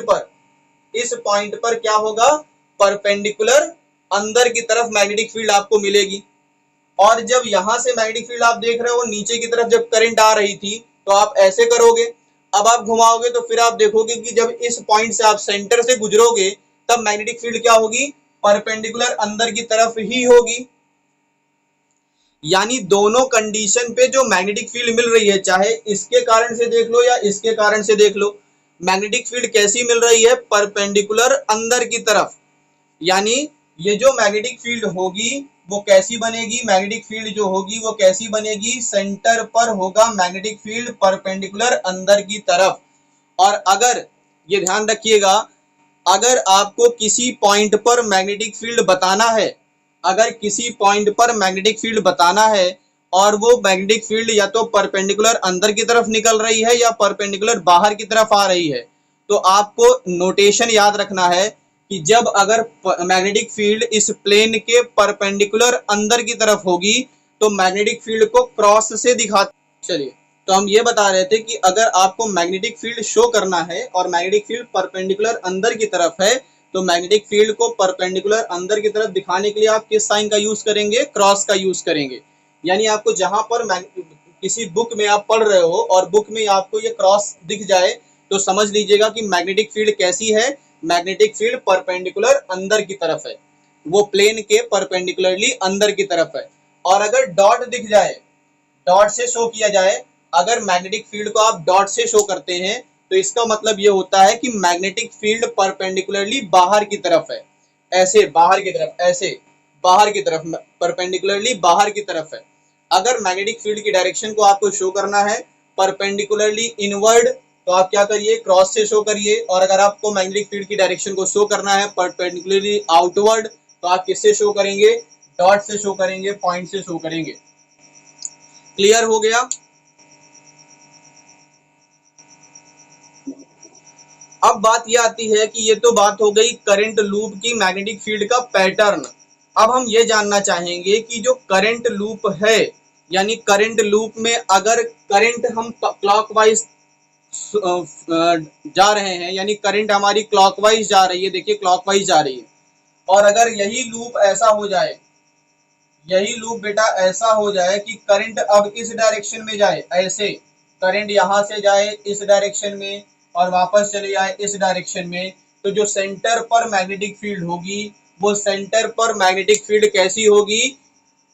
पर क्या होगा, परपेंडिकुलर अंदर की तरफ मैग्नेटिक फील्ड आपको मिलेगी। और जब यहां से मैग्नेटिक फील्ड आप देख रहे हो नीचे की तरफ जब करंट आ रही थी तो आप ऐसे करोगे, अब आप घुमाओगे तो फिर आप देखोगे कि जब इस पॉइंट से आप सेंटर से गुजरोगे तब मैग्नेटिक फील्ड क्या होगी, परपेंडिकुलर अंदर की तरफ ही होगी। यानी दोनों कंडीशन पे जो मैग्नेटिक फील्ड मिल रही है, चाहे इसके कारण से देख लो या इसके कारण से देख लो, मैग्नेटिक फील्ड कैसी मिल रही है, परपेंडिकुलर अंदर की तरफ। यानी ये जो मैग्नेटिक फील्ड होगी वो कैसी बनेगी, मैग्नेटिक फील्ड जो होगी वो कैसी बनेगी, सेंटर पर होगा मैग्नेटिक फील्ड परपेंडिकुलर अंदर की तरफ। और अगर ये ध्यान रखिएगा, अगर आपको किसी पॉइंट पर मैग्नेटिक फील्ड बताना है, अगर किसी पॉइंट पर मैग्नेटिक फील्ड बताना है और वो मैग्नेटिक फील्ड या तो परपेंडिकुलर अंदर की तरफ निकल रही है या परपेंडिकुलर बाहर की तरफ आ रही है, तो आपको नोटेशन याद रखना है कि जब अगर मैग्नेटिक फील्ड इस प्लेन के परपेंडिकुलर अंदर की तरफ होगी तो मैग्नेटिक फील्ड को क्रॉस से दिखा। चलिए, तो हम ये बता रहे थे कि अगर आपको मैग्नेटिक फील्ड शो करना है और मैग्नेटिक फील्ड परपेंडिकुलर अंदर की तरफ है तो मैग्नेटिक फील्ड को परपेंडिकुलर अंदर की तरफ दिखाने के लिए आप किस साइन का यूज करेंगे, क्रॉस का यूज करेंगे। यानी आपको जहां पर किसी बुक में आप पढ़ रहे हो और बुक में आपको ये क्रॉस दिख जाए तो समझ लीजिएगा कि मैग्नेटिक फील्ड कैसी है, मैग्नेटिक फील्ड परपेंडिकुलर अंदर की तरफ है, वो प्लेन के परपेंडिकुलरली अंदर की तरफ है। और अगर डॉट दिख जाए, डॉट से शो किया जाए, अगर मैग्नेटिक फील्ड को आप डॉट से शो करते हैं तो इसका मतलब ये होता है कि मैग्नेटिक फील्ड परपेंडिकुलरली बाहर की तरफ है, ऐसे बाहर की तरफ, ऐसे बाहर की तरफ, परपेंडिकुलरली बाहर की तरफ है। अगर मैग्नेटिक फील्ड की डायरेक्शन को आपको शो करना है परपेंडिकुलरली इनवर्ड तो आप क्या करिए, क्रॉस से शो करिए। और अगर आपको मैग्नेटिक फील्ड की डायरेक्शन को शो करना है परपेंडिकुलरली आउटवर्ड तो आप किससे शो करेंगे, डॉट से शो करेंगे, पॉइंट से शो करेंगे। क्लियर हो गया। अब बात यह आती है कि ये तो बात हो गई करंट लूप की मैग्नेटिक फील्ड का पैटर्न। अब हम ये जानना चाहेंगे कि जो करंट लूप है, यानी करंट लूप में अगर करंट हम क्लॉकवाइज जा रहे हैं, यानी करंट हमारी क्लॉकवाइज जा रही है, देखिए क्लॉकवाइज जा रही है, और अगर यही लूप ऐसा हो जाए, यही लूप बेटा ऐसा हो जाए कि करंट अब इस डायरेक्शन में जाए, ऐसे करंट यहां से जाए इस डायरेक्शन में और वापस चले जाए इस डायरेक्शन में, तो जो सेंटर पर मैग्नेटिक फील्ड होगी वो सेंटर पर मैग्नेटिक फील्ड कैसी होगी,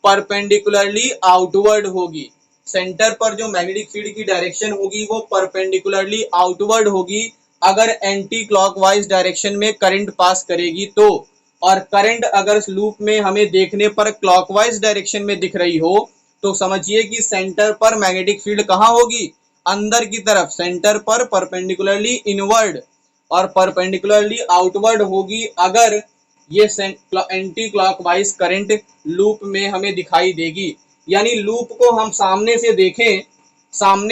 परपेंडिकुलरली आउटवर्ड होगी। सेंटर पर जो मैग्नेटिक फील्ड की डायरेक्शन होगी वो परपेंडिकुलरली आउटवर्ड होगी अगर एंटी क्लॉकवाइज डायरेक्शन में करंट पास करेगी तो। और करंट अगर लूप में हमें देखने पर क्लॉकवाइज डायरेक्शन में दिख रही हो तो समझिए कि सेंटर पर मैग्नेटिक फील्ड कहाँ होगी, अंदर की तरफ, सेंटर पर परपेंडिकुलरली इनवर्ड और परपेंडिकुलरली आउटवर्ड होगी अगर ये एंटी क्लॉकवाइज करंट लूप में हमें दिखाई देगी। यानी लूप को हम सामने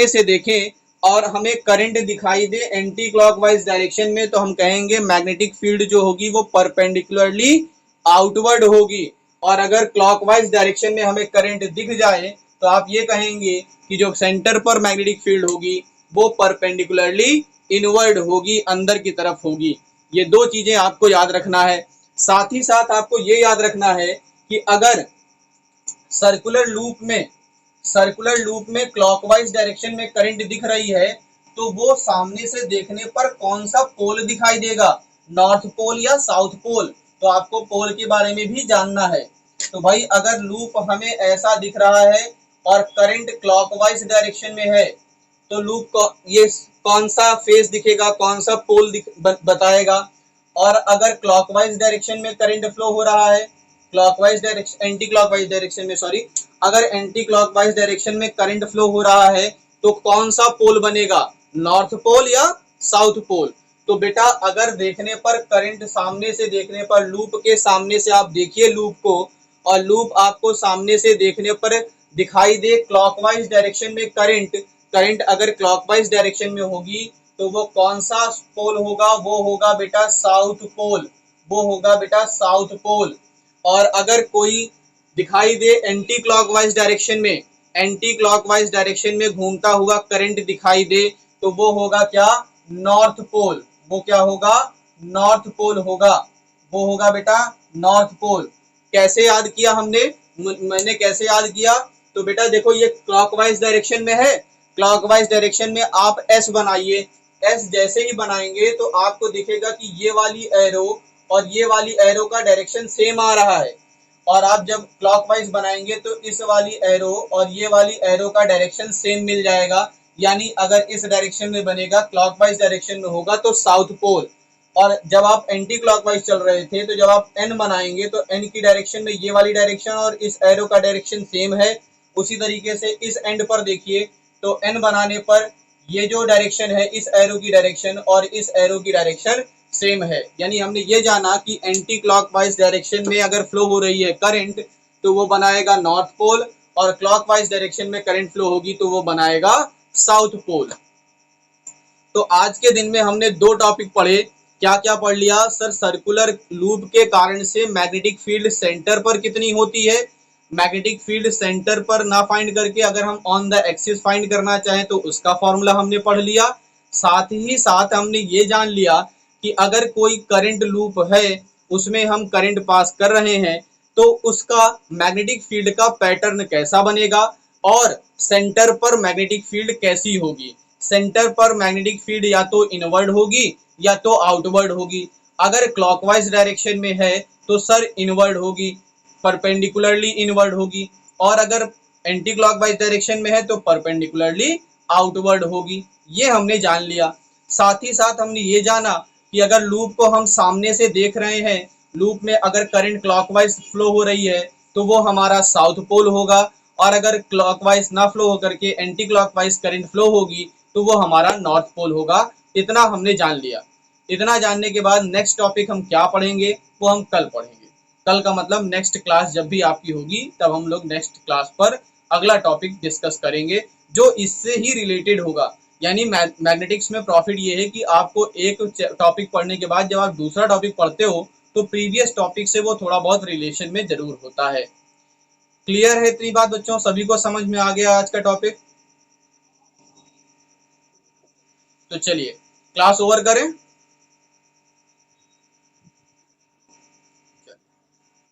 से देखें और हमें करंट दिखाई दे एंटी क्लॉकवाइज डायरेक्शन में तो हम कहेंगे मैग्नेटिक फील्ड जो होगी वो परपेंडिकुलरली आउटवर्ड होगी। और अगर क्लॉकवाइज डायरेक्शन में हमें करंट दिख जाए तो आप ये कहेंगे कि जो सेंटर पर मैग्नेटिक फील्ड होगी वो परपेंडिकुलरली इनवर्ड होगी, अंदर की तरफ होगी। ये दो चीजें आपको याद रखना है। साथ ही साथ आपको ये याद रखना है कि अगर सर्कुलर लूप में क्लॉकवाइज डायरेक्शन में करंट दिख रही है तो वो सामने से देखने पर कौन सा पोल दिखाई देगा, नॉर्थ पोल या साउथ पोल। तो आपको पोल के बारे में भी जानना है। तो भाई अगर लूप हमें ऐसा दिख रहा है और करंट क्लॉकवाइज डायरेक्शन में है तो लूप को ये कौन सा फेस दिखेगा, कौन सा पोल बताएगा। और अगर क्लॉकवाइज डायरेक्शन में करंट फ्लो हो रहा है, clockwise direction anti clockwise direction में सॉरी अगर एंटी क्लॉकवाइज डायरेक्शन में करंट फ्लो हो रहा है तो कौन सा पोल बनेगा, नॉर्थ पोल या साउथ पोल। तो बेटा अगर देखने पर करंट सामने से देखने पर लूप के सामने से आप देखिए लूप को और लूप आपको सामने से देखने पर दिखाई दे क्लॉकवाइज डायरेक्शन में करंट, करंट अगर क्लॉकवाइज डायरेक्शन में होगी तो वो कौन सा पोल होगा, वो होगा बेटा साउथ पोल, वो होगा बेटा साउथ पोल। और अगर कोई दिखाई दे एंटी क्लॉकवाइज डायरेक्शन में, एंटी क्लॉकवाइज डायरेक्शन में घूमता हुआ करंट दिखाई दे तो वो होगा क्या, नॉर्थ पोल, वो क्या होगा, नॉर्थ पोल होगा, वो होगा बेटा नॉर्थ पोल। कैसे याद किया हमने, मैंने कैसे याद किया, तो बेटा देखो ये क्लॉकवाइज डायरेक्शन में है, क्लॉकवाइज डायरेक्शन में आप एस बनाइए, एस जैसे ही बनाएंगे तो आपको दिखेगा कि ये वाली एरो और ये वाली एरो का डायरेक्शन सेम आ रहा है, और आप जब क्लॉकवाइज बनाएंगे तो इस वाली एरो और ये वाली एरो का डायरेक्शन सेम मिल जाएगा, यानी अगर इस डायरेक्शन में बनेगा क्लॉकवाइज डायरेक्शन में होगा तो साउथ पोल। और जब आप एंटी क्लॉकवाइज चल रहे थे तो जब आप एन बनाएंगे तो एन की डायरेक्शन में ये वाली डायरेक्शन और इस एरो का डायरेक्शन सेम है, उसी तरीके से इस एंड पर देखिए तो एन बनाने पर ये जो डायरेक्शन है इस एरो की डायरेक्शन और इस एरो की डायरेक्शन सेम है, यानी हमने ये जाना कि एंटी क्लॉकवाइज डायरेक्शन में अगर फ्लो हो रही है करंट तो वो बनाएगा नॉर्थ पोल, और क्लॉकवाइज डायरेक्शन में करंट फ्लो होगी तो वो बनाएगा साउथ पोल। तो आज के दिन में हमने दो टॉपिक पढ़े, क्या क्या पढ़ लिया सर, सर्कुलर लूप के कारण से मैग्नेटिक फील्ड सेंटर पर कितनी होती है, मैग्नेटिक फील्ड सेंटर पर ना फाइंड करके अगर हम ऑन द एक्सिस फाइंड करना चाहें तो उसका फॉर्मूला हमने पढ़ लिया। साथ ही साथ हमने ये जान लिया कि अगर कोई करंट लूप है उसमें हम करंट पास कर रहे हैं तो उसका मैग्नेटिक फील्ड का पैटर्न कैसा बनेगा, और सेंटर पर मैग्नेटिक फील्ड कैसी होगी। सेंटर पर मैग्नेटिक फील्ड या तो इनवर्ड होगी या तो आउटवर्ड होगी, अगर क्लॉकवाइज डायरेक्शन में है तो सर इनवर्ड होगी, परपेंडिकुलरली इनवर्ड होगी, और अगर एंटी क्लॉकवाइज डायरेक्शन में है तो परपेंडिकुलरली आउटवर्ड होगी। ये हमने जान लिया। साथ ही साथ हमने ये जाना कि अगर लूप को हम सामने से देख रहे हैं, लूप में अगर करंट क्लॉकवाइज फ्लो हो रही है तो वो हमारा साउथ पोल होगा, और अगर क्लॉकवाइज ना फ्लो होकर के एंटी क्लॉकवाइज करंट फ्लो होगी तो वो हमारा नॉर्थ पोल होगा। इतना हमने जान लिया। इतना जानने के बाद नेक्स्ट टॉपिक हम क्या पढ़ेंगे वो हम कल पढ़ेंगे। कल का मतलब नेक्स्ट क्लास जब भी आपकी होगी तब हम लोग नेक्स्ट क्लास पर अगला टॉपिक डिस्कस करेंगे जो इससे ही रिलेटेड होगा। यानी मैग्नेटिक्स में प्रॉफिट ये है कि आपको एक टॉपिक पढ़ने के बाद जब आप दूसरा टॉपिक पढ़ते हो तो प्रीवियस टॉपिक से वो थोड़ा बहुत रिलेशन में जरूर होता है। क्लियर है इतनी बात बच्चों, सभी को समझ में आ गया आज का टॉपिक? तो चलिए क्लास ओवर करें।